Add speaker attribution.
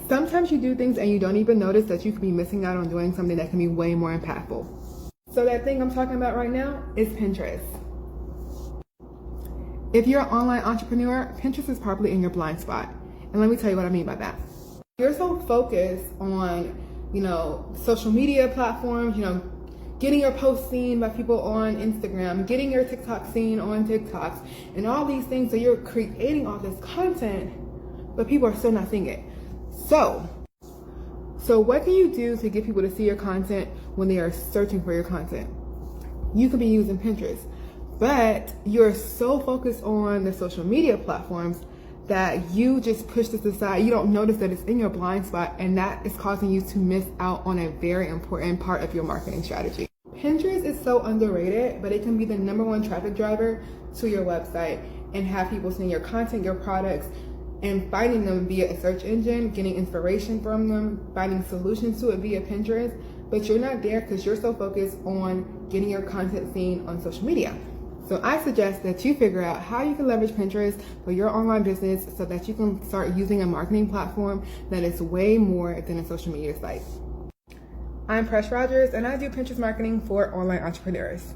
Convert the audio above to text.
Speaker 1: Sometimes you do things and you don't even notice that you could be missing out on doing something that can be way more impactful. So that thing I'm talking about right now is Pinterest. If you're an online entrepreneur, Pinterest is probably in your blind spot. And let me tell you what I mean by that. You're so focused on, social media platforms, getting your posts seen by people on Instagram, getting your TikTok seen on TikToks, and all these things. So you're creating all this content, but people are still not seeing it. So what can you do to get people to see your content when they are searching for your content? You could be using Pinterest, but you're so focused on the social media platforms that you just push this aside. You don't notice that it's in your blind spot, and that is causing you to miss out on a very important part of your marketing strategy. Pinterest is so underrated, but it can be the #1 traffic driver to your website and have people seeing your content, your products, and finding them via a search engine, getting inspiration from them, finding solutions to it via Pinterest. But you're not there because you're so focused on getting your content seen on social media. So I suggest that you figure out how you can leverage Pinterest for your online business so that you can start using a marketing platform that is way more than a social media site. I'm Presh Rogers, and I do Pinterest marketing for online entrepreneurs.